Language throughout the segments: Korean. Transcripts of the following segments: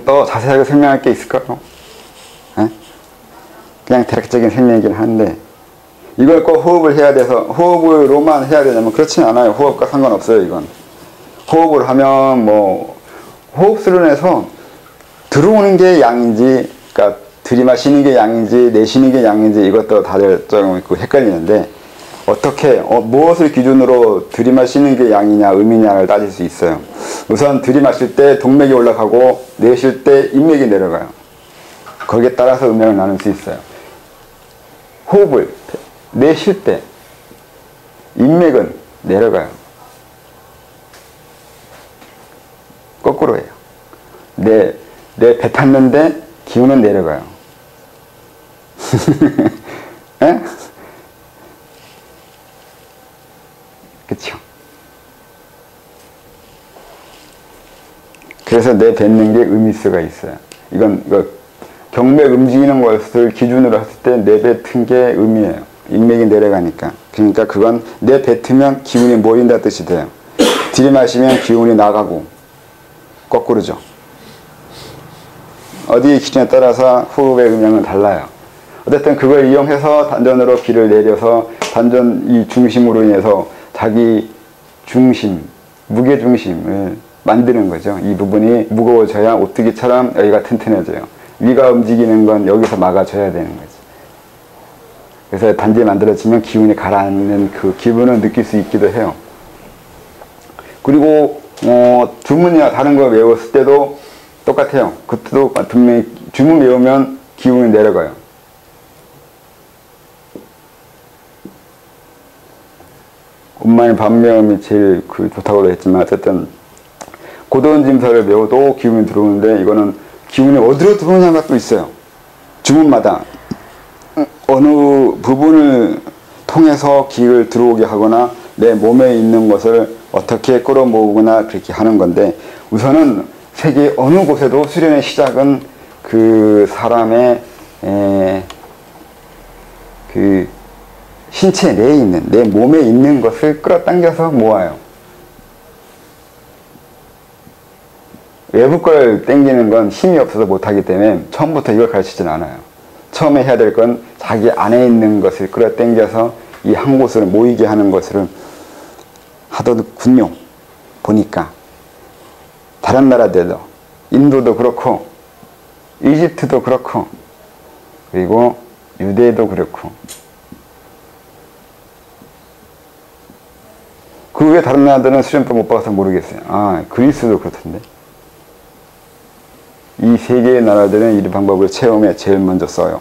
또 자세하게 설명할 게 있을까요? 에? 그냥 대략적인 설명이긴 한데, 이걸 꼭 호흡을 해야 돼서, 호흡으로만 해야 되냐면 그렇진 않아요. 호흡과 상관없어요, 이건. 호흡을 하면 호흡 수련에서 들어오는 게 양인지, 그러니까 들이마시는 게 양인지, 내쉬는 게 양인지 이것도 다들 좀 헷갈리는데, 어떻게, 무엇을 기준으로 들이마시는 게 양이냐, 음이냐를 따질 수 있어요. 우선 들이마실 때 동맥이 올라가고, 내쉴 때 인맥이 내려가요. 거기에 따라서 음양을 나눌 수 있어요. 호흡을 내쉴 때 인맥은 내려가요. 거꾸로 해요. 내 배 탔는데 기운은 내려가요. 에? 그쵸? 그래서 내 뱉는 게 음일수가 있어요. 이거 경맥 움직이는 것을 기준으로 했을 때 내뱉은 게 음이에요. 인맥이 내려가니까. 그러니까 그건 내뱉으면 기운이 모인다 뜻이 돼요. 들이마시면 기운이 나가고 거꾸로죠. 어디 기준에 따라서 호흡의 음양은 달라요. 어쨌든 그걸 이용해서 단전으로 기를 내려서 단전 이 중심으로 인해서 자기 중심, 무게중심을 만드는 거죠. 이 부분이 무거워져야 오뚜기처럼 여기가 튼튼해져요. 위가 움직이는 건 여기서 막아줘야 되는 거죠. 그래서 단지 만들어지면 기운이 가라앉는 그 기분을 느낄 수 있기도 해요. 그리고 주문이나 다른 거 외웠을 때도 똑같아요. 그때도 분명히 주문 외우면 기운이 내려가요. 엄마의 반매음이 제일 좋다고 했지만 어쨌든 고도원짐서를 외워도 기운이 들어오는데 이거는 기운이 어디로 들어오냐가 또 있어요. 주문마다 어느 부분을 통해서 기를 들어오게 하거나 내 몸에 있는 것을 어떻게 끌어모으거나 그렇게 하는 건데, 우선은 세계 어느 곳에도 수련의 시작은 그 사람의 그 신체 내에 있는, 내 몸에 있는 것을 끌어당겨서 모아요. 외부 걸 당기는 건 힘이 없어서 못하기 때문에 처음부터 이걸 가르치진 않아요. 처음에 해야 될 건 자기 안에 있는 것을 끌어당겨서 이 한 곳을 모이게 하는 것을 하더군요. 보니까 다른 나라들도, 인도도 그렇고 이집트도 그렇고 그리고 유대도 그렇고, 그 외에 다른 나라들은 수련법 못 봐서 모르겠어요. 그리스도 그렇던데. 이 세 개의 나라들은 이 방법을 체험에 제일 먼저 써요.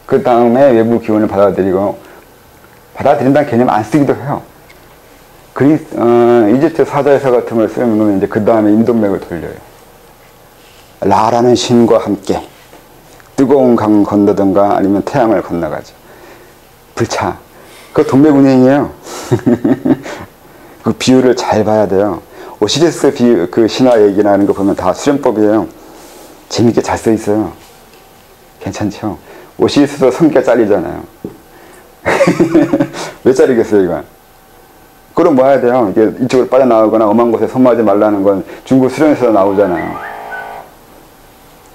그 다음에 외부 기운을 받아들인다는 개념 안 쓰기도 해요. 이집트 사자의사 같은 걸 쓰면 이제 그 다음에 인동맥을 돌려요. 라라는 신과 함께 뜨거운 강 건너든가 아니면 태양을 건너가죠. 불차. 그거 동맥운행이에요. 그 비유를 잘 봐야 돼요. 오시리스 비유, 그 신화 얘기나 하는 거 보면 다 수련법이에요. 재밌게 잘 써 있어요. 괜찮죠? 오시리스도 성기가 잘리잖아요. 왜 잘리겠어요, 이건? 그럼 뭐 해야 돼요? 이게 이쪽으로 빠져나오거나 엄한 곳에 손마지 말라는 건 중국 수련에서 나오잖아요.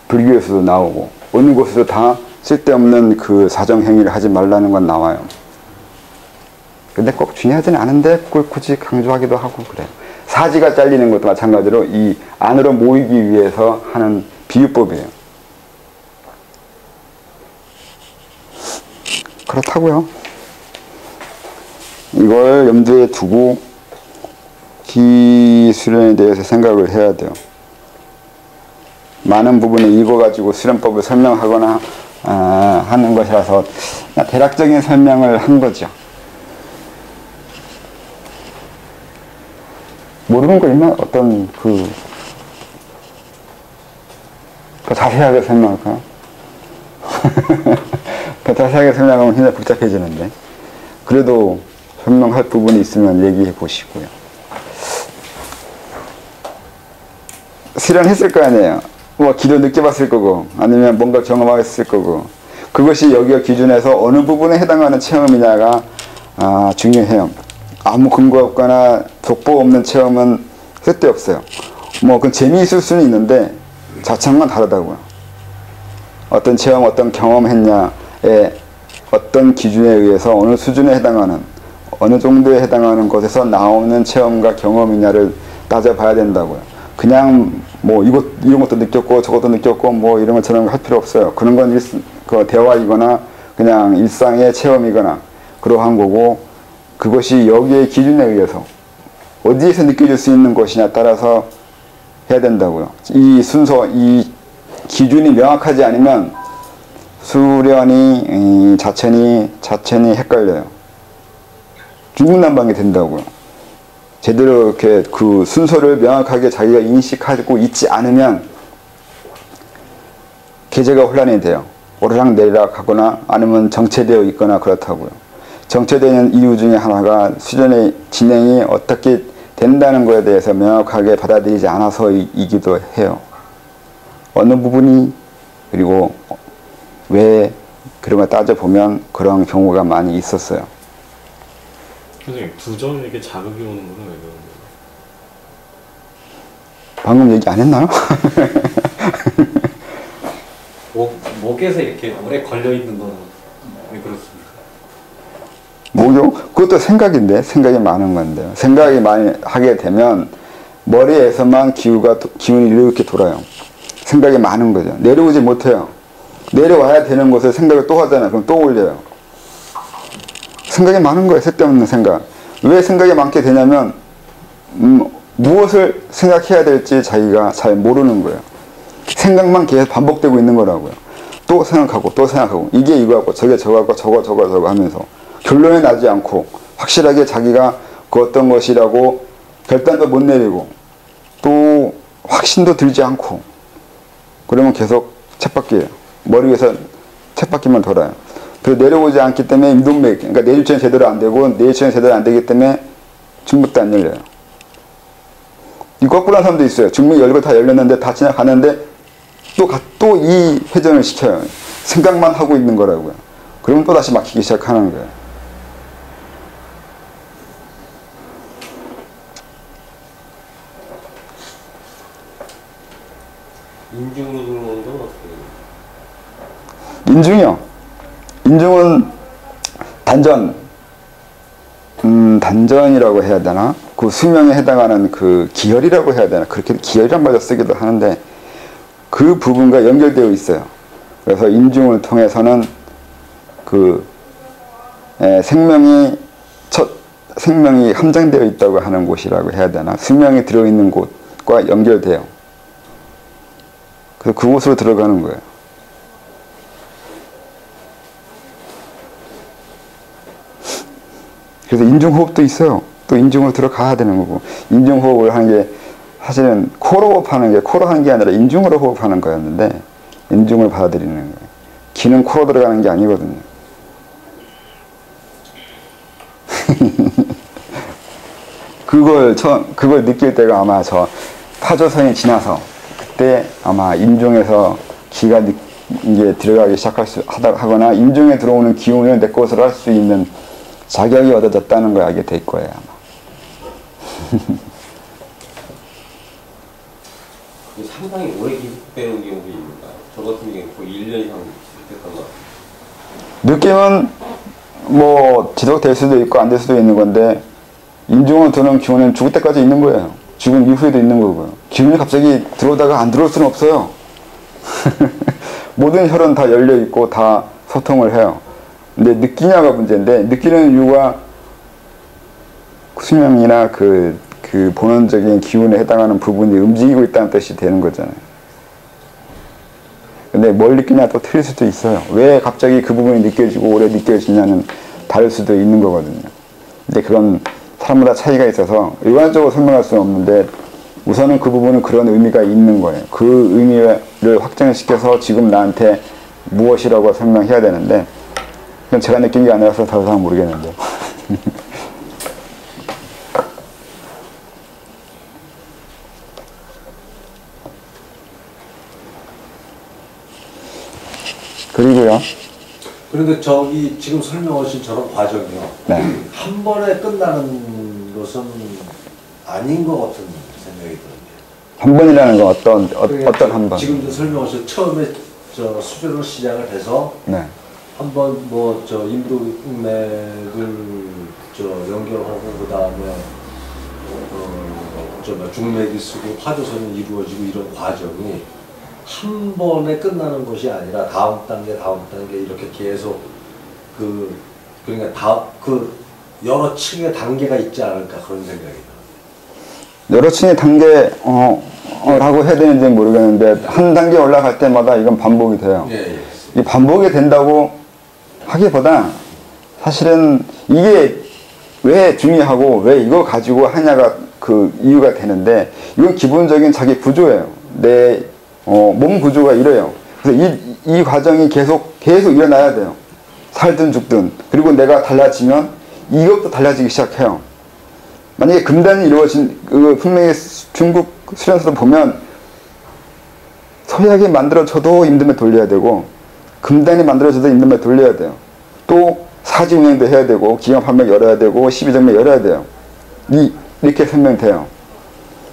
불교에서도 나오고, 어느 곳에도 다 쓸데없는 그 사정행위를 하지 말라는 건 나와요. 근데 꼭 중요하지는 않은데 그걸 굳이 강조하기도 하고 그래요. 사지가 잘리는 것도 마찬가지로 이 안으로 모이기 위해서 하는 비유법이에요. 그렇다고요. 이걸 염두에 두고 기수련에 대해서 생각을 해야 돼요. 많은 부분을 읽어가지고 수련법을 설명하거나 하는 것이라서 대략적인 설명을 한 거죠. 모르는 거 있나? 어떤 더 자세하게 설명할까요? 더 자세하게 설명하면 굉장히 복잡해지는데, 그래도 설명할 부분이 있으면 얘기해 보시고요. 수련했을 거 아니에요. 기도 느껴봤을 거고, 아니면 뭔가 경험했을 거고, 그것이 여기가 기준에서 어느 부분에 해당하는 체험이냐가 중요해요. 아무 근거 없거나 독보 없는 체험은 쓸데없어요. 뭐 그건 재미있을 수는 있는데 자체만 다르다고요. 어떤 체험, 어떤 경험했냐에 어떤 기준에 의해서 어느 수준에 해당하는, 어느 정도에 해당하는 것에서 나오는 체험과 경험이냐를 따져봐야 된다고요. 그냥 뭐 이런 것도 느꼈고 저것도 느꼈고 뭐 이런 것처럼 할 필요 없어요. 그런 건 그 대화이거나 그냥 일상의 체험이거나 그러한 거고, 그것이 여기의 기준에 의해서 어디에서 느껴질 수 있는 것이냐 따라서 해야 된다고요. 이 순서, 이 기준이 명확하지 않으면 수련이, 자천이 헷갈려요. 중구난방이 된다고요. 제대로 이렇게 그 순서를 명확하게 자기가 인식하고 있지 않으면 계제가 혼란이 돼요. 오르락 내리락 하거나 아니면 정체되어 있거나 그렇다고요. 정체되는 이유 중에 하나가 수련의 진행이 어떻게 된다는 것에 대해서 명확하게 받아들이지 않아서이기도 해요. 어느 부분이, 그리고 왜, 그런 걸 따져보면 그런 경우가 많이 있었어요. 선생님, 두 점 이렇게 자극이 오는 거는 왜 그런 거예요? 방금 얘기 안 했나요? 목에서 이렇게 오래 걸려있는 거는 왜 그렇습니까? 목요? 그것도 생각인데, 생각이 많은 건데요. 생각이 많이 하게 되면 머리에서만 기운이 이렇게 돌아요. 생각이 많은 거죠. 내려오지 못해요. 내려와야 되는 것을 생각을 또 하잖아요. 그럼 또 올려요. 생각이 많은 거예요. 쓸데없는 생각. 왜 생각이 많게 되냐면 무엇을 생각해야 될지 자기가 잘 모르는 거예요. 생각만 계속 반복되고 있는 거라고요. 또 생각하고 또 생각하고, 이게 이거 같고 저게 저거 같고 저거 하면서 결론이 나지 않고 확실하게 자기가 그 어떤 것이라고 결단도 못 내리고 또 확신도 들지 않고, 그러면 계속 쳇바퀴예요. 머리 위에서 쳇바퀴만 돌아요. 그래서 내려오지 않기 때문에 이동맥, 그러니까 내일처럼 제대로 안 되고 내일처럼 제대로 안 되기 때문에 중맥도 안 열려요. 이 거꾸로 한 사람도 있어요. 중맥 열고 다 열렸는데 다 지나가는데 또 이 회전을 시켜요. 생각만 하고 있는 거라고요. 그러면 또 다시 막히기 시작하는 거예요. 인중으로 들어오는 건 어떻게 해요? 인중이요. 인중은 단전이라고 해야 되나? 그 수명에 해당하는 그 기혈이라고 해야 되나? 그렇게 기혈이란 말을 쓰기도 하는데 그 부분과 연결되어 있어요. 그래서 인중을 통해서는 그 생명이 함정되어 있다고 하는 곳이라고 해야 되나? 수명이 들어있는 곳과 연결돼요. 그래서 그곳으로 들어가는 거예요. 그래서 인중호흡도 있어요. 또 인중으로 들어가야 되는 거고, 인중호흡을 하는 게 사실은 코로 호흡하는 게 코로 하는 게 아니라 인중으로 호흡하는 거였는데 인중을 받아들이는 거예요. 기는 코로 들어가는 게 아니거든요. 그걸 느낄 때가 아마 저 타조선이 지나서 그때 아마 인중에서 기가 이제 들어가기 하거나 인중에 들어오는 기운을 내 것으로 할 수 있는 자격이 얻어졌다는 걸 알게 될 거예요, 아마. 상당히 오래 기록되는 경우도 있는가? 저 같은 경우는 거의 1년 이상 됐던 것 같아요. 느낌은 뭐 지속될 수도 있고 안 될 수도 있는 건데, 인중으로 드는 기운은 죽을 때까지 있는 거예요. 죽은 이후에도 있는 거고요. 기운이 갑자기 들어오다가 안 들어올 수는 없어요. 모든 혈은 다 열려 있고 다 소통을 해요. 근데 느끼냐가 문제인데, 느끼는 이유가 수명이나 그 본원적인 기운에 해당하는 부분이 움직이고 있다는 뜻이 되는 거잖아요. 근데 뭘 느끼냐 또 틀릴 수도 있어요. 왜 갑자기 그 부분이 느껴지고 오래 느껴지냐는 다를 수도 있는 거거든요. 근데 그건 사람마다 차이가 있어서 일관적으로 설명할 수는 없는데, 우선은 그 부분은 그런 의미가 있는 거예요. 그 의미를 확장시켜서 지금 나한테 무엇이라고 설명해야 되는데, 그건 제가 느낀 게 아니라서 더 이상 모르겠는데. 그리고요. 그런데 저기 지금 설명하신 저런 과정이요. 네. 한 번에 끝나는 것은 아닌 것 같은 생각이 들어요. 한 번이라는 건 그러니까 어떤 한 번? 지금도 설명하신 처음에 저 수조로 시작을 해서 네. 한번 뭐 저 인두맥을 저 연결하고 그 다음에 저 중맥이 쓰고 파조선이 이루어지고 이런 과정이 한 번에 끝나는 것이 아니라 다음 단계 이렇게 계속 그러니까 여러 층의 단계가 있지 않을까 그런 생각이 들어요. 여러 층의 단계 라고 해야 되는지 모르겠는데 한 단계 올라갈 때마다 이건 반복이 돼요. 예. 이 반복이 된다고 하기보다 사실은 이게 왜 중요하고 왜 이거 가지고 하냐가 그 이유가 되는데 이건 기본적인 자기 구조예요. 내 몸 구조가 이래요. 그래서 이 과정이 계속 일어나야 돼요. 살든 죽든. 그리고 내가 달라지면 이것도 달라지기 시작해요. 만약에 금단이 이루어진 분명히 중국 수련서도 보면 서약이 만들어져도 임금에 돌려야 되고 금단이 만들어져도 임금에 돌려야 돼요. 또 사지 운행도 해야 되고 기념판매 열어야 되고 시비정매 열어야 돼요. 이렇게 설명돼요.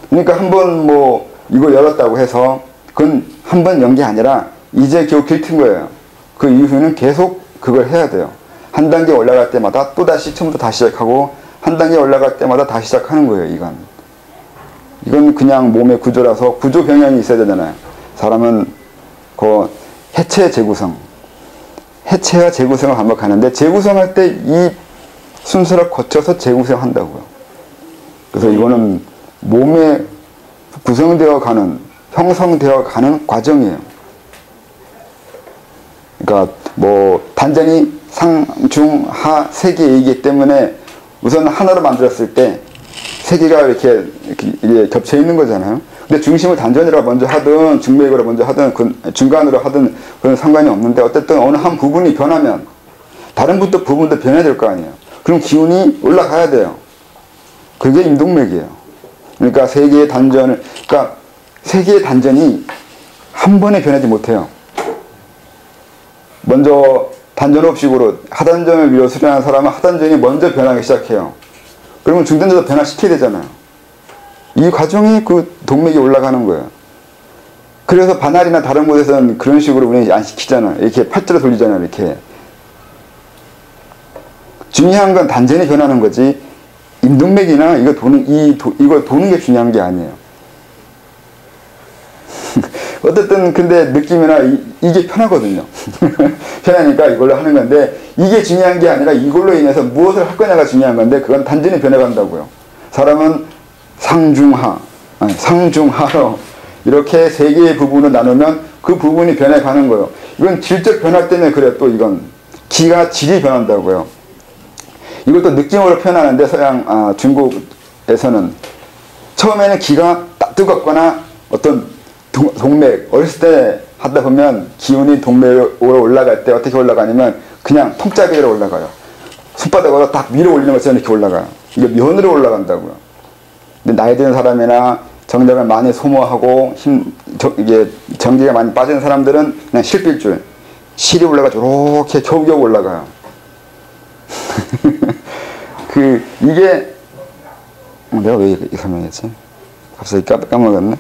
그러니까 한번 뭐 이거 열었다고 해서 그건 한 번 연 게 아니라 이제 겨우 길튼 거예요. 그 이후에는 계속 그걸 해야 돼요. 한 단계 올라갈 때마다 또다시 처음부터 다시 시작하고 한 단계 올라갈 때마다 다시 시작하는 거예요. 이건 그냥 몸의 구조라서 구조 병행이 있어야 되잖아요. 사람은 그 해체 재구성, 해체와 재구성을 반복하는데 재구성할 때 이 순서를 거쳐서 재구성한다고요. 그래서 이거는 몸에 구성되어 가는, 형성되어 가는 과정이에요. 그러니까 뭐 단전이 상, 중, 하 세 개이기 때문에 우선 하나로 만들었을 때 세 개가 이렇게 겹쳐 있는 거잖아요. 근데 중심을 단전이라 먼저 하든 중맥으로 먼저 하든 중간으로 하든 그런 상관이 없는데 어쨌든 어느 한 부분이 변하면 다른 부분도 변해야 될 거 아니에요. 그럼 기운이 올라가야 돼요. 그게 임동맥이에요. 그러니까 세 개의 단전이 한 번에 변하지 못해요. 먼저 단전업식으로 하단전을 위로 수련한 사람은 하단전이 먼저 변하기 시작해요. 그러면 중단전도 변화시켜야 되잖아요. 이 과정이 그 동맥이 올라가는 거예요. 그래서 반할이나 다른 곳에서는 그런 식으로 운행이 안 시키잖아요. 이렇게 팔자로 돌리잖아요. 이렇게. 중요한 건 단전이 변하는 거지 임동맥이나 이거 도는 게 중요한 게 아니에요. 어쨌든 근데 느낌이나 이게 편하거든요. 편하니까 이걸로 하는 건데 이게 중요한 게 아니라 이걸로 인해서 무엇을 할 거냐가 중요한 건데 그건 단전이 변해간다고요. 사람은 상중하로 이렇게 세 개의 부분을 나누면 그 부분이 변해가는 거예요. 이건 질적 변화 때문에 그래요. 또 이건 기가 질이 변한다고요. 이것도 느낌으로 표현하는데 중국에서는 처음에는 기가 뜨겁거나 어떤 동맥, 어렸을 때 하다 보면 기운이 동맥으로 올라갈 때 어떻게 올라가냐면 그냥 통짜리로 올라가요. 손바닥으로 딱 밀어 올리는 것처럼 이렇게 올라가요. 이게 면으로 올라간다고요. 근데 나이 드는 사람이나 정력을 많이 소모하고 이게 정기가 많이 빠진 사람들은 그냥 실필줄, 실이 올라가지고 이렇게 겨우겨우 올라가요. 이게 내가 왜 이렇게 설명했지? 갑자기 까먹었네.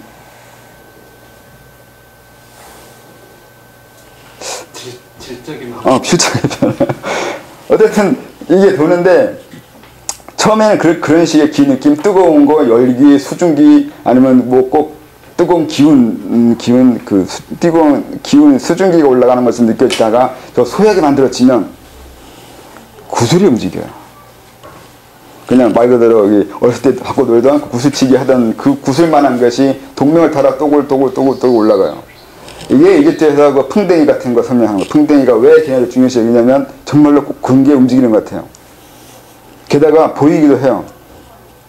질적인 필적인 변화. 어쨌든 이게 도는데 처음에는 그런 식의 느낌, 뜨거운 거, 열기, 수증기 아니면 뭐 꼭 뜨거운 뜨거운 기운, 수증기가 올라가는 것을 느껴지다가 저 소약이 만들어지면 구슬이 움직여요. 그냥 말 그대로 어렸을 때 갖고 놀던 구슬치기 하던 그 구슬만한 것이 동맥을 타다 또골 올라가요. 이게 이집트에서 그 풍뎅이 같은 거 설명하는 거. 풍뎅이가 왜 걔네를 중요시 여기냐면 정말로 꼭 그런 게 움직이는 것 같아요. 게다가 보이기도 해요.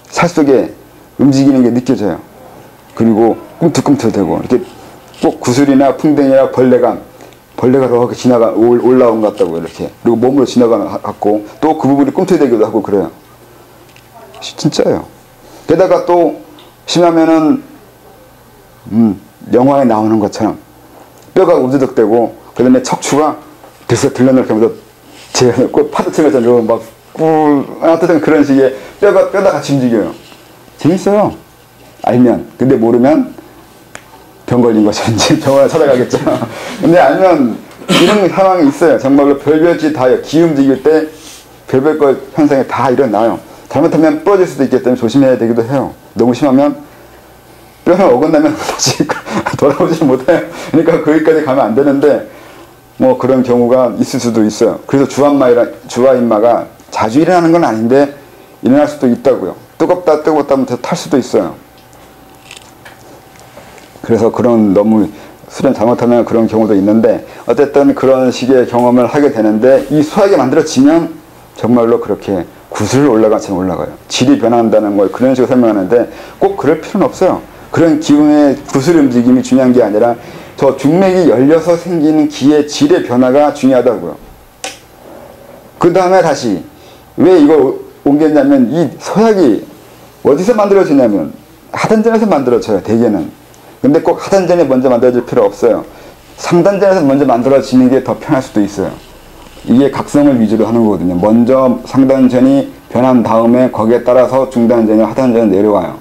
살 속에 움직이는 게 느껴져요. 그리고 꿈틀꿈틀대고 이렇게 꼭 구슬이나 풍뎅이나 벌레가 이렇게 올라온 것 같다고 이렇게. 그리고 몸으로 지나가는 것 같고 또 그 부분이 꿈틀대기도 하고 그래요. 진짜예요. 게다가 또 심하면은 영화에 나오는 것처럼 뼈가 우드득대고 그 다음에 척추가 들썩 들러늘게 하면서 꼭 파도치면서 막 어쨌든 그런 식의 뼈가 같이 움직여요. 재밌어요. 알면. 근데 모르면 병 걸린 것인지 병원에 찾아가겠죠. 근데 알면 이런 상황이 있어요. 정말로 별별짓 다요. 기 움직일 때 별별 것 현상이 다 일어나요. 잘못하면 부러질 수도 있기 때문에 조심해야 되기도 해요. 너무 심하면 뼈가 어긋나면 다시 돌아오지 못해요. 그러니까 거기까지 가면 안 되는데 뭐 그런 경우가 있을 수도 있어요. 그래서 주화인마가 자주 일어나는 건 아닌데 일어날 수도 있다고요. 뜨겁다 하면 탈 수도 있어요. 그래서 그런 너무 수련 잘못하면 그런 경우도 있는데 어쨌든 그런 식의 경험을 하게 되는데 이 수학이 만들어지면 정말로 그렇게 구슬 올라가처럼 올라가요. 질이 변한다는 걸 그런 식으로 설명하는데 꼭 그럴 필요는 없어요. 그런 기운의 구슬 움직임이 중요한 게 아니라 저 중맥이 열려서 생기는 기의 질의 변화가 중요하다고요. 그 다음에 다시 왜 이걸 옮겼냐면 이 서약이 어디서 만들어지냐면 하단전에서 만들어져요. 대개는. 근데 꼭 하단전에 먼저 만들어질 필요 없어요. 상단전에서 먼저 만들어지는 게 더 편할 수도 있어요. 이게 각성을 위주로 하는 거거든요. 먼저 상단전이 변한 다음에 거기에 따라서 중단전이 하단전에 내려와요.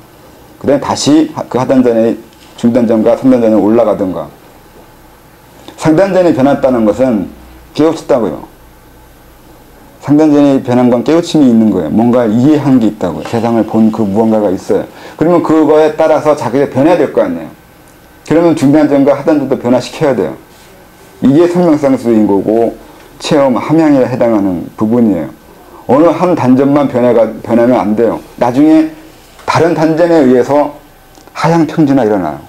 그 다음에 다시 그 하단전에 중단전과 상단전에 올라가든가. 상단전이 변했다는 것은 깨우쳤다고요. 상단전이 변한 건 깨우침이 있는 거예요. 뭔가 이해한 게 있다고요. 세상을 본 그 무언가가 있어요. 그러면 그거에 따라서 자기가 변해야 될 거 아니에요. 그러면 중단전과 하단전도 변화시켜야 돼요. 이게 성명상수인 거고 체험 함양에 해당하는 부분이에요. 어느 한 단전만 변하면 안 돼요. 나중에 다른 단전에 의해서 하향 평준화 일어나요.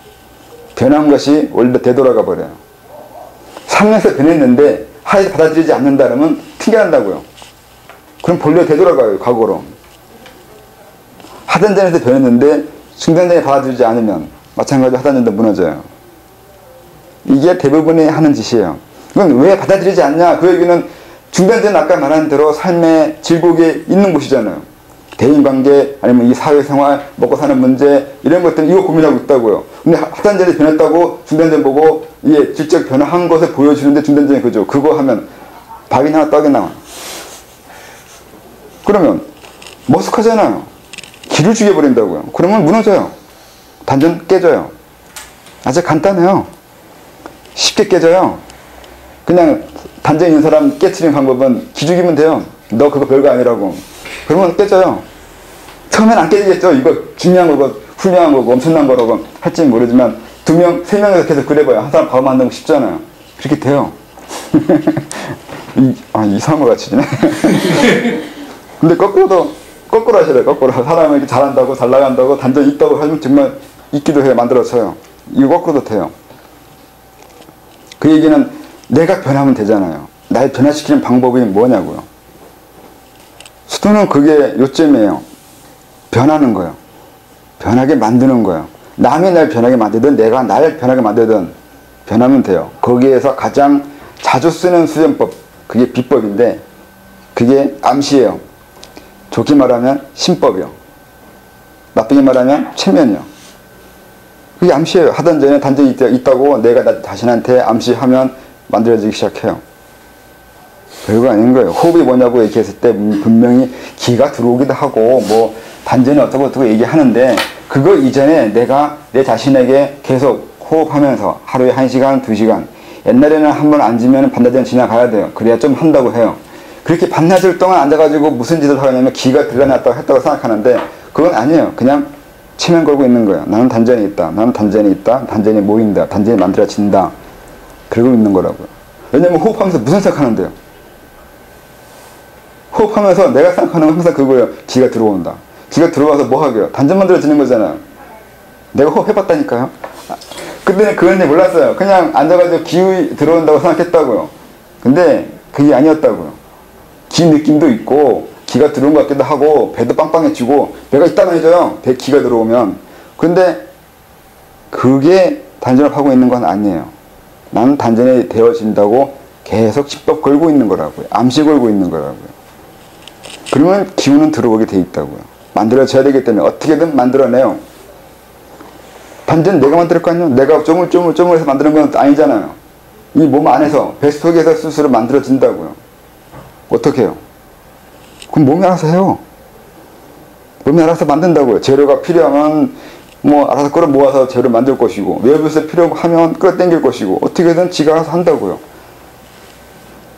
변한 것이 원래 되돌아가 버려요. 상에서 변했는데 하에서 받아들이지 않는다 그러면 튕겨난다고요. 그럼 본래 되돌아가요. 과거로. 하단전에서 변했는데 중단전에 받아들이지 않으면 마찬가지로 하단전도 무너져요. 이게 대부분이 하는 짓이에요. 그건 왜 받아들이지 않냐? 그 얘기는 중단전은 아까 말한 대로 삶의 질곡에 있는 곳이잖아요. 대인관계 아니면 이 사회생활 먹고 사는 문제 이런 것들은 이거 고민하고 있다고요. 근데 하단전이 변했다고 중단전 보고 이게 질적 변화한 것을 보여주는데 중단전이 그죠. 그거 하면 밥이 나와 떡이 나와. 그러면 머쓱하잖아요. 기를 죽여버린다고요. 그러면 무너져요. 단전 깨져요. 아주 간단해요. 쉽게 깨져요. 그냥 단전 있는 사람 깨트리는 방법은 기죽이면 돼요. 너 그거 별거 아니라고. 그러면 깨져요. 처음엔 안 깨지겠죠. 이거 중요한 거고 훌륭한 거고 엄청난 거라고 할지는 모르지만 2명, 3명에서 계속 그래봐요. 한 사람 밥 만들면 쉽잖아요. 그렇게 돼요. 이상한 거 같이 지네. 근데 거꾸로 하셔야 돼요. 거꾸로. 사람이 이렇게 잘한다고 잘 나간다고 단전이 있다고 하면 정말 있기도 해요. 만들어져요. 이거 거꾸로도 돼요. 그 얘기는 내가 변하면 되잖아요. 날 변화시키는 방법이 뭐냐고요. 수도는 그게 요점이에요. 변하는 거예요. 변하게 만드는 거예요. 남이 날 변하게 만들든 내가 날 변하게 만들든 변하면 돼요. 거기에서 가장 자주 쓰는 수련법, 그게 비법인데 그게 암시예요. 좋게 말하면 신법이요. 나쁘게 말하면 체면이요. 그게 암시예요. 하던 전에 단전이 있다고 내가 나 자신한테 암시하면 만들어지기 시작해요. 별거 아닌 거예요. 호흡이 뭐냐고 얘기했을 때 분명히 기가 들어오기도 하고 뭐 단전이 어쩌고 얘기하는데 그거 이전에 내가 내 자신에게 계속 호흡하면서 하루에 1시간, 2시간 옛날에는 한 번 앉으면 반나절 지나가야 돼요. 그래야 좀 한다고 해요. 그렇게 반나절 동안 앉아가지고 무슨 짓을 하냐면 기가 들어놨다고 했다고 생각하는데 그건 아니에요. 그냥 체면 걸고 있는 거예요. 나는 단전이 있다. 나는 단전이 있다. 단전이 모인다. 단전이 만들어진다. 그러고 있는 거라고요. 왜냐면 호흡하면서 무슨 생각하는데요? 호흡하면서 내가 생각하는 건 항상 그거예요. 기가 들어온다. 기가 들어와서 뭐 하게요? 단전 만들어지는 거잖아요. 내가 호흡해봤다니까요. 근데 그건 몰랐어요. 그냥 앉아가지고 기 들어온다고 생각했다고요. 근데 그게 아니었다고요. 기 느낌도 있고 기가 들어온 것 같기도 하고 배도 빵빵해지고 배가 있다만 해줘요. 기가 들어오면. 근데 그게 단전을 하고 있는 건 아니에요. 나는 단전이 되어진다고 계속 집법 걸고 있는 거라고요. 암시 걸고 있는 거라고요. 그러면 기운은 들어오게 돼 있다고요. 만들어져야 되기 때문에 어떻게든 만들어내요. 단전 내가 만들 거 아니에요? 내가 쪼물쪼물해서 만드는 건 아니잖아요. 이 몸 안에서 배 속에서 스스로 만들어진다고요. 어떻게 해요? 그럼 몸이 알아서 해요. 몸이 알아서 만든다고요. 재료가 필요하면 뭐 알아서 끌어 모아서 재료 만들 것이고, 외부에서 필요하면 끌어당길 것이고, 어떻게든 지가 알아서 한다고요.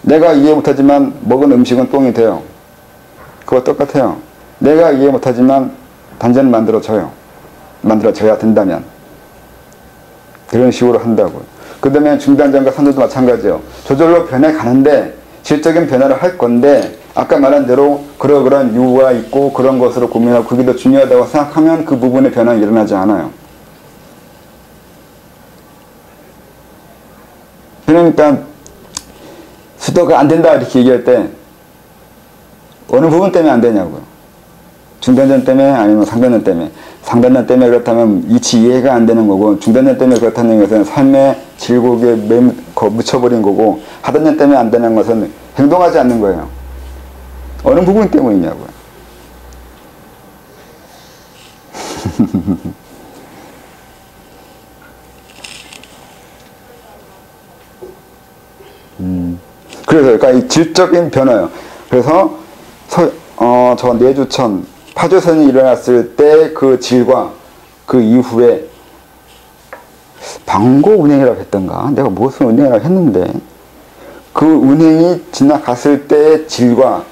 내가 이해 못하지만 먹은 음식은 똥이 돼요. 그거 똑같아요. 내가 이해 못하지만 단전을 만들어줘요. 만들어줘야 된다면. 그런 식으로 한다고요. 그 다음에 중단전과 선두도 마찬가지예요. 저절로 변해가는데 질적인 변화를 할 건데, 아까 말한 대로 그러그런 이유가 있고 그런 것으로 고민하고 그게 더 중요하다고 생각하면 그 부분의 변화는 일어나지 않아요. 그러니까 수도가 안 된다 이렇게 얘기할 때 어느 부분 때문에 안 되냐고요. 중단전 때문에 아니면 상단전 때문에. 상단전 때문에 그렇다면 이치 이해가 안 되는 거고, 중단전 때문에 그렇다는 것은 삶의 질곡에 묻혀버린 거고, 하단전 때문에 안 되는 것은 행동하지 않는 거예요. 어느 부분 때문이냐고요. 그래서 그러니까 이 질적인 변화요. 그래서 저 내주천 파주선이 일어났을 때 그 질과 그 이후에 방고 운행이라고 했던가, 내가 무슨 운행이라고 했는데 그 운행이 지나갔을 때의 질과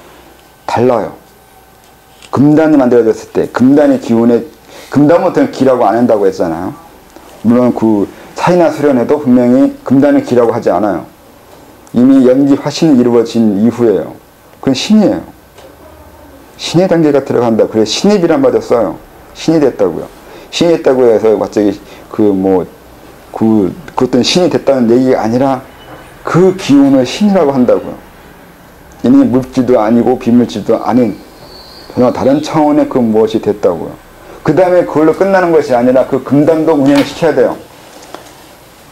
달라요. 금단이 만들어졌을 때 금단의 기운에, 금단부터는 기라고 안 한다고 했잖아요. 물론 그 차이나 수련회도 분명히 금단을 기라고 하지 않아요. 이미 연기 화신이 이루어진 이후에요. 그건 신이에요. 신의 단계가 들어간다. 그래서 신입이란 말도 써요. 신이 됐다고요. 신이 됐다고 해서 갑자기 그것도 신이 됐다는 얘기가 아니라 그 기운을 신이라고 한다고요. 이미 물질도 아니고 비물질도 아닌 전혀 다른 차원의 그 무엇이 됐다고요. 그 다음에 그걸로 끝나는 것이 아니라 그 금단도 운영을 시켜야 돼요.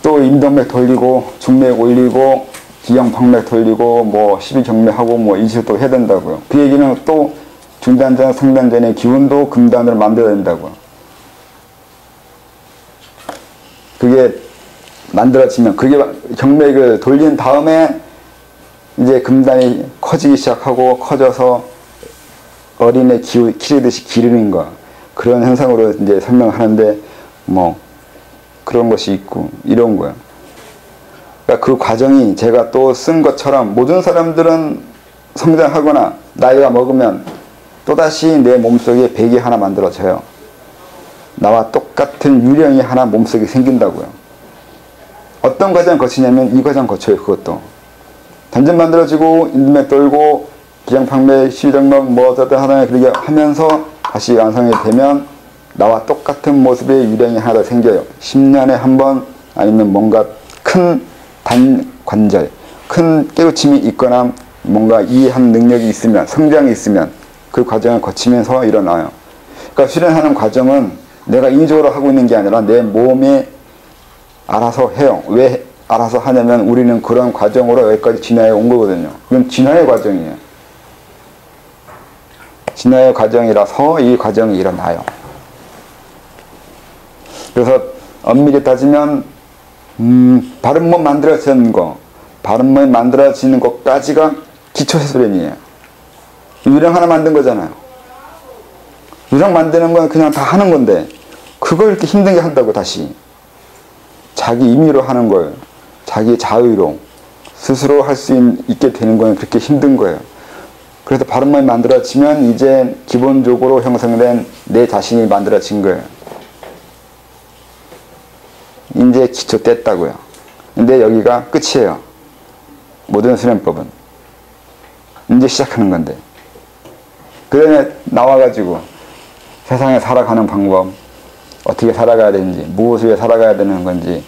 또 임동맥 돌리고 중맥 올리고 기형박맥 돌리고 뭐 12경맥하고 뭐 이식도 해야 된다고요. 그 얘기는 또 중단전, 상단전의 기운도 금단을 만들어야 된다고요. 그게 만들어지면, 그게 경맥을 돌린 다음에 이제 금단이 커지기 시작하고 커져서 어린애 기르듯이 기르는 거, 그런 현상으로 이제 설명하는데 뭐 그런 것이 있고 이런 거야. 그러니까 그 과정이 제가 또 쓴 것처럼 모든 사람들은 성장하거나 나이가 먹으면 또다시 내 몸속에 백이 하나 만들어져요. 나와 똑같은 유령이 하나 몸속에 생긴다고요. 어떤 과정 거치냐면 이 과정 거쳐요. 그것도 단전 만들어지고 인맥 돌고 기장판매 시정력 뭐 어쨌든 하나에 그렇게 하면서 다시 완성이 되면 나와 똑같은 모습의 유령이 하나 더 생겨요. 10년에 한 번, 아니면 뭔가 큰 단관절, 큰 깨우침이 있거나 뭔가 이해한 능력이 있으면, 성장이 있으면 그 과정을 거치면서 일어나요. 그러니까 수련하는 과정은 내가 인위적으로 하고 있는 게 아니라 내 몸이 알아서 해요. 왜 알아서 하냐면 우리는 그런 과정으로 여기까지 진화해 온 거거든요. 그건 진화의 과정이에요. 진화의 과정이라서 이 과정이 일어나요. 그래서 엄밀히 따지면 바른 몸 만들어지는 거, 바른 몸이 만들어지는 것까지가 기초해수련이에요. 유령 하나 만든 거잖아요. 유령 만드는 건 그냥 다 하는 건데 그걸 이렇게 힘들게 한다고. 다시 자기 임의로 하는 거예요. 자기 자의로 스스로 할 수 있게 되는 건 그렇게 힘든 거예요. 그래서 바른 몸이 만들어지면 이제 기본적으로 형성된 내 자신이 만들어진 거예요. 이제 기초 뗐다고요. 근데 여기가 끝이에요. 모든 수련법은 이제 시작하는 건데, 그 다음에 나와가지고 세상에 살아가는 방법, 어떻게 살아가야 되는지, 무엇을 위해 살아가야 되는 건지,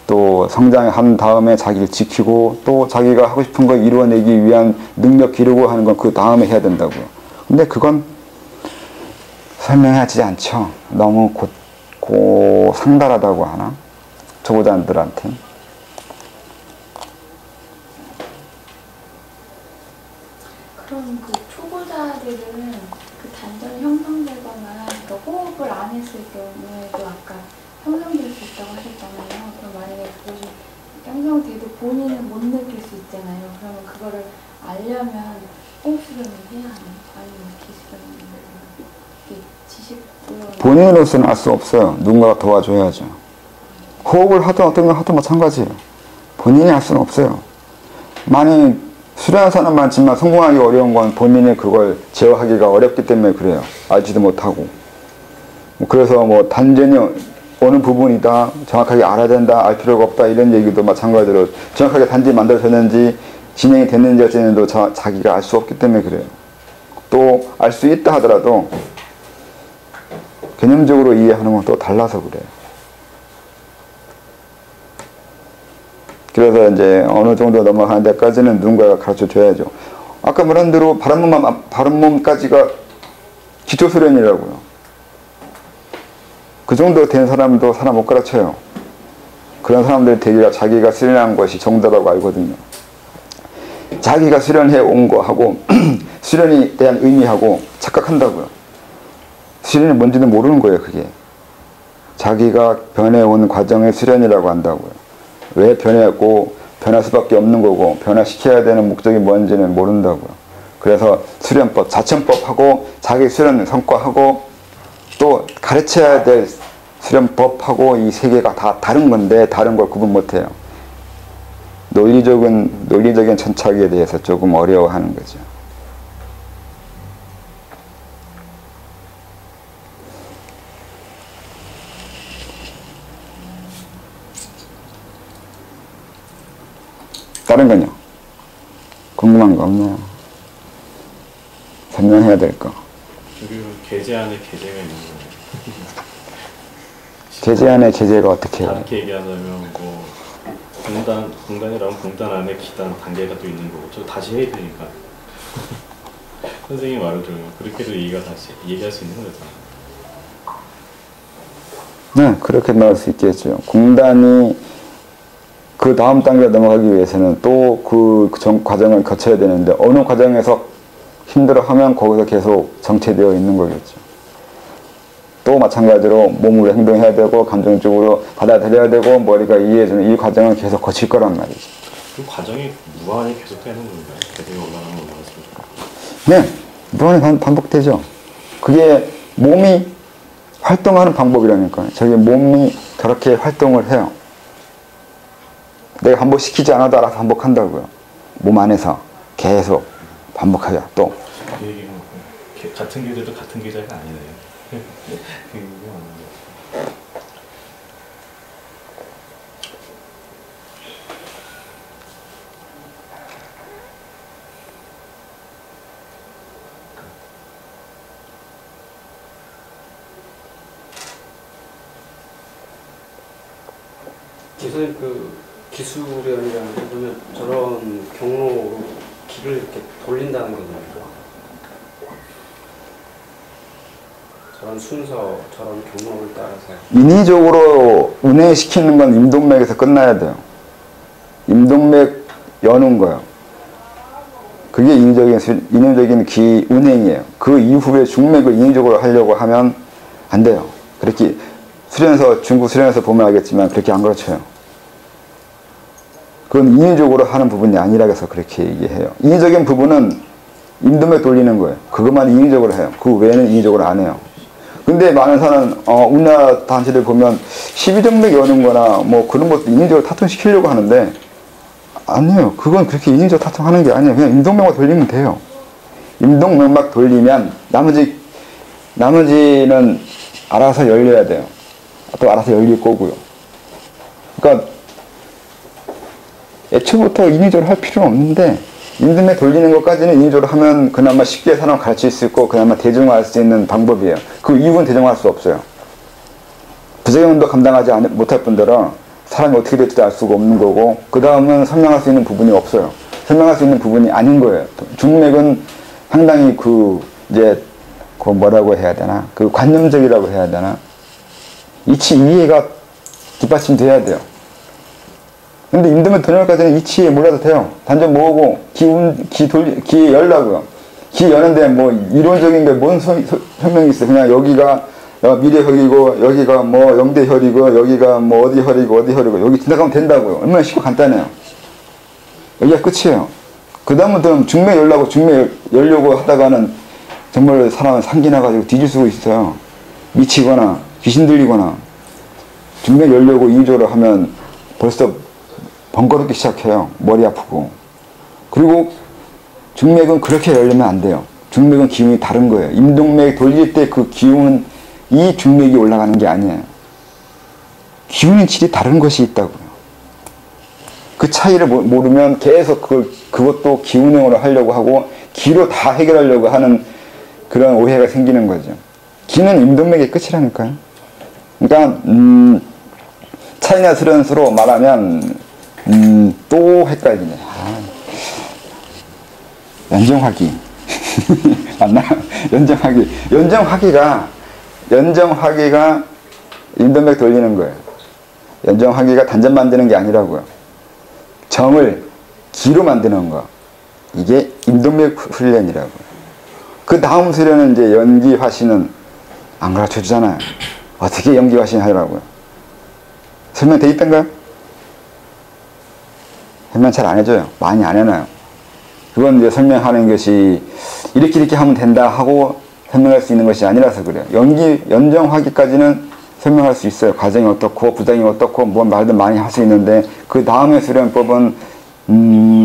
또 성장한 다음에 자기를 지키고 또 자기가 하고 싶은 걸 이루어내기 위한 능력 기르고 하는 건 그 다음에 해야 된다고요. 근데 그건 설명하지 않죠. 너무 상달하다고 하나? 초보자들한테. 그럼 그 초보자들은 그 단전이 형성되거나 그 호흡을 안 했을 경우에도 아까 형성될 수 있다고 하셨잖아요. 그럼 만약에 그것이 형성돼도 본인은 못 느낄 수 있잖아요. 그러면 그거를 알려면 호흡 수련을 해야 하나요? 아니면 기습 본인으로서는 알 수 없어요. 누군가가 도와줘야죠. 호흡을 하든 어떤 걸 하든 마찬가지예요. 본인이 할 수는 없어요. 많이 수련한 사람 많지만 성공하기 어려운 건 본인이 그걸 제어하기가 어렵기 때문에 그래요. 알지도 못하고. 그래서 뭐 단전이 어느 부분이다, 정확하게 알아야 된다, 알 필요가 없다 이런 얘기도 마찬가지로 정확하게 단지 만들어졌는지 진행이 됐는지 어쨌는지도 자기가 알 수 없기 때문에 그래요. 또 알 수 있다 하더라도 개념적으로 이해하는 건 또 달라서 그래요. 그래서 이제 어느 정도 넘어가는 데까지는 누군가가 가르쳐 줘야죠. 아까 말한 대로 바른몸까지가 기초수련이라고요. 그 정도 된 사람도 사람 못 가르쳐요. 그런 사람들이 되게 자기가 수련한 것이 정답이라고 알거든요. 자기가 수련해 온 거하고 수련에 대한 의미하고 착각한다고요. 수련이 뭔지는 모르는 거예요, 그게. 자기가 변해온 과정의 수련이라고 한다고요. 왜 변했고 변할 수밖에 없는 거고 변화시켜야 되는 목적이 뭔지는 모른다고요. 그래서 수련법, 자천법하고 자기 수련 성과하고 또 가르쳐야 될 수련법하고 이 세 개가 다 다른 건데 다른 걸 구분 못해요. 논리적인 천착에 대해서 조금 어려워하는 거죠. 다른 건요? 궁금한 거 없나요? 설명해야 될 거. 그리고 계제 안에 계제가 있는 거예요. 계제 안에 계제가 어떻게 해요? 다르게 얘기하자면 뭐 공단이라면 공단 안에 기단 단계가 또 있는 거고 저 다시 해야 되니까 선생님 말을 좀 그렇게도 얘기할 수 있는 거잖아요. 네, 그렇게 나올 수 있겠죠. 공단이 그 다음 단계로 넘어가기 위해서는 또 그 과정을 거쳐야 되는데 어느 과정에서 힘들어하면 거기서 계속 정체되어 있는 거겠죠. 또 마찬가지로 몸으로 행동해야 되고 감정적으로 받아들여야 되고 머리가 이해해주는 이 과정을 계속 거칠 거란 말이죠. 그 과정이 무한히 계속되는 건가요? 계속이 올라가면 올라갈수록? 네, 무한히 반복되죠. 그게 몸이 활동하는 방법이라니까요. 저기 몸이 저렇게 활동을 해요. 내가 반복시키지 않아도 알아서 반복한다고요. 몸 안에서 계속 반복하게 또. 그 얘기는 같은 계제도 같은 계제가 아니네요. 그 얘기가 맞는 거. 선생님 그 기술이라는 게 보면 저런 경로로 길을 이렇게 돌린다는 거잖아요. 저런 순서, 저런 경로를 따라서 인위적으로 운행시키는 건 임동맥에서 끝나야 돼요. 임동맥 여는 거예요. 그게 인위적인 기 운행이에요. 그 이후에 중맥을 인위적으로 하려고 하면 안 돼요. 그렇게 중국 수련에서 보면 알겠지만 그렇게 안 가르쳐요. 그건 인위적으로 하는 부분이 아니라 해서 그렇게 얘기해요. 인위적인 부분은 임동맥 돌리는 거예요. 그것만 인위적으로 해요. 그 외에는 인위적으로 안 해요. 근데 많은 사람은 우리나라 단체들 보면 12정맥 여는 거나 뭐 그런 것도 인위적으로 타통시키려고 하는데 아니에요. 그건 그렇게 인위적으로 타통하는 게 아니에요. 그냥 임동맥만 돌리면 돼요. 임동맥만 돌리면 나머지는 알아서 열려야 돼요. 또 알아서 열릴 거고요. 그러니까 애초부터 인위적으로 할 필요는 없는데 임동맥 돌리는 것까지는 인위적으로 하면 그나마 쉽게 사람 가르칠 수 있고 그나마 대중화할 수 있는 방법이에요. 그 이후는 대중화할 수 없어요. 부작용도 감당하지 못할 뿐더러 사람이 어떻게 될지도 알 수가 없는 거고 그 다음은 설명할 수 있는 부분이 없어요. 설명할 수 있는 부분이 아닌 거예요. 중맥은 상당히 뭐라고 해야 되나? 그 관념적이라고 해야 되나? 이해가 뒷받침돼야 돼요. 근데 임동맥 돌리기까지는 이치에 몰라도 돼요. 단전 모으고 기 열라고요. 기 여는데 뭐 이론적인 게 뭔 설명이 있어. 그냥 여기가 미래혈이고 여기가 뭐 영대혈이고 여기가 뭐 어디 혈이고 여기 지나가면 된다고요. 얼마나 쉽고 간단해요. 여기가 끝이에요. 그 다음부터는 중맥 열려고 하다가는 정말 사람은 상기 나가지고 뒤질 수가 있어요. 미치거나 귀신 들리거나. 중맥 열려고 이조를 하면 벌써 번거롭기 시작해요. 머리 아프고. 그리고 중맥은 그렇게 열리면 안 돼요. 중맥은 기운이 다른 거예요. 임동맥 돌릴 때 그 기운은 이 중맥이 올라가는 게 아니에요. 기운의 질이 다른 것이 있다고요. 그 차이를 모르면 계속 그것도 기운형으로 하려고 하고 기로 다 해결하려고 하는 그런 오해가 생기는 거죠. 기는 임동맥의 끝이라니까요. 그러니까 차이나 수련수로 말하면 또 헷갈리네. 연정화기 맞나요? 연정화기가 임동맥 돌리는 거예요. 연정화기가 단전 만드는 게 아니라고요. 정을 기로 만드는 거. 이게 임동맥 훈련이라고요. 그 다음 수련은 이제 연기화신은 안 가르쳐 주잖아요. 어떻게 연기화신 하라고요? 설명돼 있던가요? 설명 잘 안 해줘요. 많이 안 해놔요. 그건 이제 설명하는 것이 이렇게 하면 된다 하고 설명할 수 있는 것이 아니라서 그래요. 연정하기까지는 설명할 수 있어요. 과정이 어떻고 부장이 어떻고 뭐 말도 많이 할 수 있는데 그 다음에 수련법은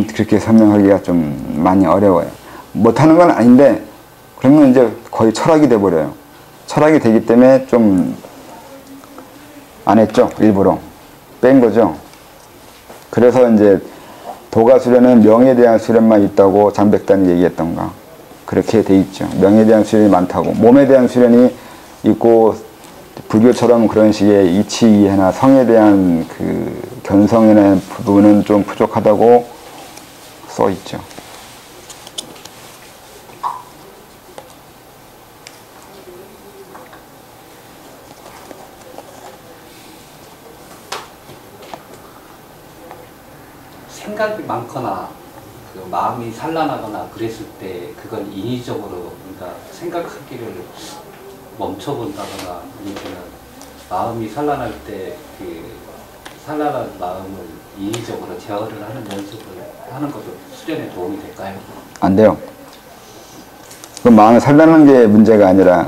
그렇게 설명하기가 좀 많이 어려워요. 못하는 건 아닌데 그러면 이제 거의 철학이 돼버려요. 철학이 되기 때문에 좀 안 했죠. 일부러 뺀 거죠. 그래서 이제 도가 수련은 명에 대한 수련만 있다고 장백단이 얘기했던가. 그렇게 돼 있죠. 명에 대한 수련이 많다고. 몸에 대한 수련이 있고 불교처럼 그런 식의 이치 이해나 성에 대한 그 견성이나 부분은 좀 부족하다고 써 있죠. 생각이 많거나 그 마음이 산란하거나 그랬을 때 그건 인위적으로 그러니까 생각하기를 멈춰본다거나 아니면 마음이 산란할 때 그 산란한 마음을 인위적으로 제어를 하는 연습을 하는 것도 수련에 도움이 될까요? 안 돼요. 그 마음이 산란한 게 문제가 아니라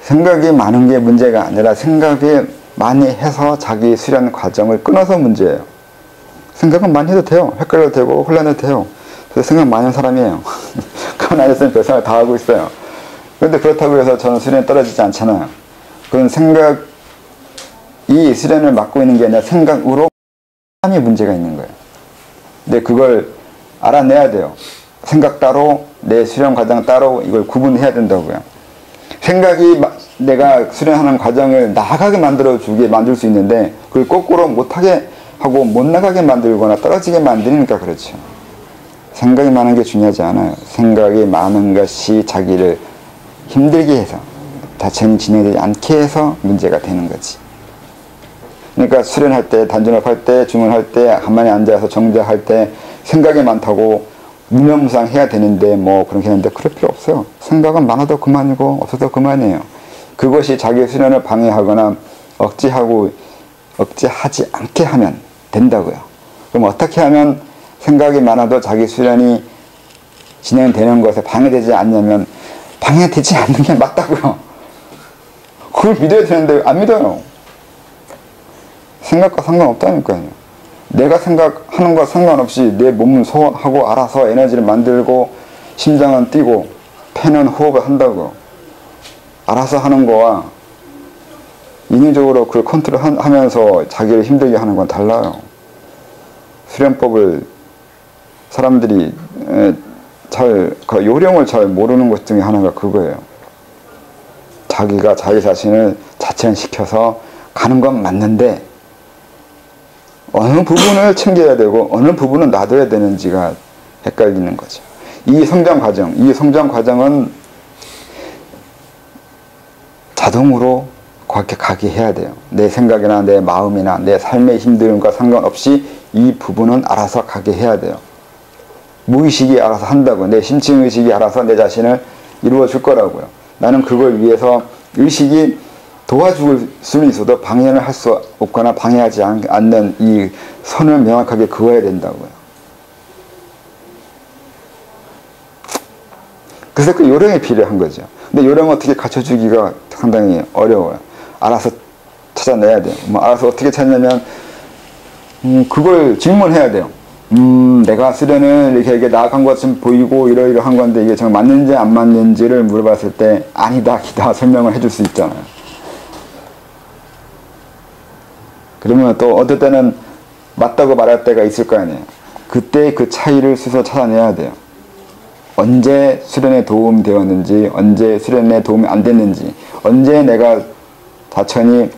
생각이 많은 게 문제가 아니라 생각이 많이 해서 자기 수련 과정을 끊어서 문제예요. 생각은 많이 해도 돼요. 헷갈려도 되고 혼란해도 돼요. 그래서 생각 많이 하는 사람이에요. 그건 아니었으면 별 생각 다 하고 있어요. 그런데 그렇다고 해서 저는 수련이 떨어지지 않잖아요. 그건 생각이 수련을 맡고 있는 게 아니라 생각으로 사람이 문제가 있는 거예요. 근데 그걸 알아내야 돼요. 생각 따로 내 수련 과정 따로 이걸 구분해야 된다고요. 생각이 내가 수련하는 과정을 나가게 만들 수 있는데 그걸 거꾸로 못하게 하고 못 나가게 만들거나 떨어지게 만드니까 그렇죠. 생각이 많은 게 중요하지 않아요. 생각이 많은 것이 자기를 힘들게 해서 자체는 진행되지 않게 해서 문제가 되는 거지. 그러니까 수련할 때, 단전업할 때, 중원할 때, 가만히 앉아서 정자할 때 생각이 많다고 무명무상 해야 되는데 뭐 그렇게 하는데 그럴 필요 없어요. 생각은 많아도 그만이고 없어도 그만이에요. 그것이 자기 수련을 방해하거나 억제하지 않게 하면 된다고요. 그럼 어떻게 하면 생각이 많아도 자기 수련이 진행되는 것에 방해되지 않냐면 방해되지 않는 게 맞다고요. 그걸 믿어야 되는데 안 믿어요. 생각과 상관없다니까요. 내가 생각하는 것 상관없이 내 몸은 소화하고 알아서 에너지를 만들고 심장은 뛰고 폐는 호흡을 한다고. 알아서 하는 거와 인위적으로 그걸 컨트롤하면서 자기를 힘들게 하는 건 달라요. 수련법을 사람들이 그 요령을 잘 모르는 것 중에 하나가 그거예요. 자기가 자기 자신을 자천시켜서 가는 건 맞는데 어느 부분을 챙겨야 되고 어느 부분은 놔둬야 되는지가 헷갈리는 거죠. 이 성장 과정은 자동으로 그렇게 가게 해야 돼요. 내 생각이나 내 마음이나 내 삶의 힘듦과 상관없이 이 부분은 알아서 가게 해야 돼요. 무의식이 알아서 한다고. 내 심층의식이 알아서 내 자신을 이루어 줄 거라고요. 나는 그걸 위해서 의식이 도와줄 수는 있어도 방해를 할 수 없거나 방해하지 않는 이 선을 명확하게 그어야 된다고요. 그래서 그 요령이 필요한 거죠. 근데 요령 어떻게 갖춰주기가 상당히 어려워요. 알아서 찾아내야 돼요. 뭐 알아서 어떻게 찾냐면 그걸 질문해야 돼요. 내가 수련을 이렇게 나아간 것처럼 보이고 이러이러한 건데 이게 정말 맞는지 안 맞는지를 물어봤을 때 아니다 기다 설명을 해줄 수 있잖아요. 그러면 또 어떨 때는 맞다고 말할 때가 있을 거 아니에요. 그때 그 차이를 스스로 찾아내야 돼요. 언제 수련에 도움이 되었는지, 언제 수련에 도움이 안 됐는지, 언제 내가 자천이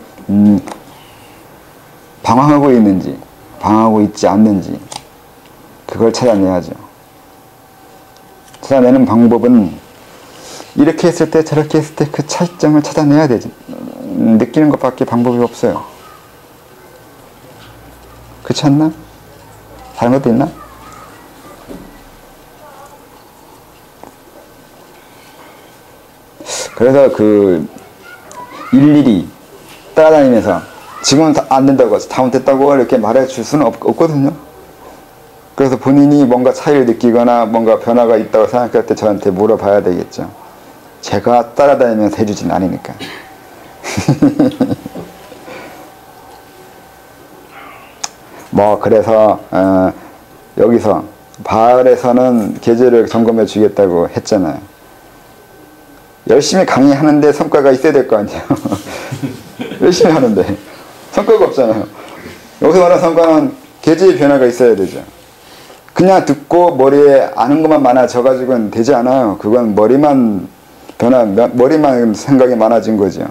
방황하고 있는지, 방황하고 있지 않는지 그걸 찾아내야죠. 찾아내는 방법은 이렇게 했을 때 저렇게 했을 때 그 차이점을 찾아내야 되지. 느끼는 것밖에 방법이 없어요. 그렇지 않나? 다른 것도 있나? 그래서 그 일일이 따라다니면서 지금은 안 된다고 잘못됐다고 이렇게 말해줄 수는 없거든요. 그래서 본인이 뭔가 차이를 느끼거나 뭔가 변화가 있다고 생각할 때 저한테 물어봐야 되겠죠. 제가 따라다니면서 해주진 않으니까. 뭐 그래서 여기서 바알에서는 계절을 점검해 주겠다고 했잖아요. 열심히 강의하는데 성과가 있어야 될 거 아니에요. 열심히 하는데 성과가 없잖아요. 여기서 말하는 성과는 계절의 변화가 있어야 되죠. 그냥 듣고 머리에 아는 것만 많아져가지고는 되지 않아요. 그건 머리만 생각이 많아진 거죠.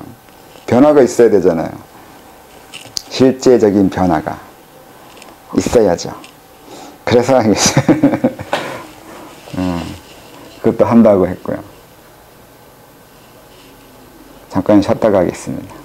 변화가 있어야 되잖아요. 실제적인 변화가 있어야죠. 그래서 그것도 한다고 했고요. 잠깐 쉬었다 가겠습니다.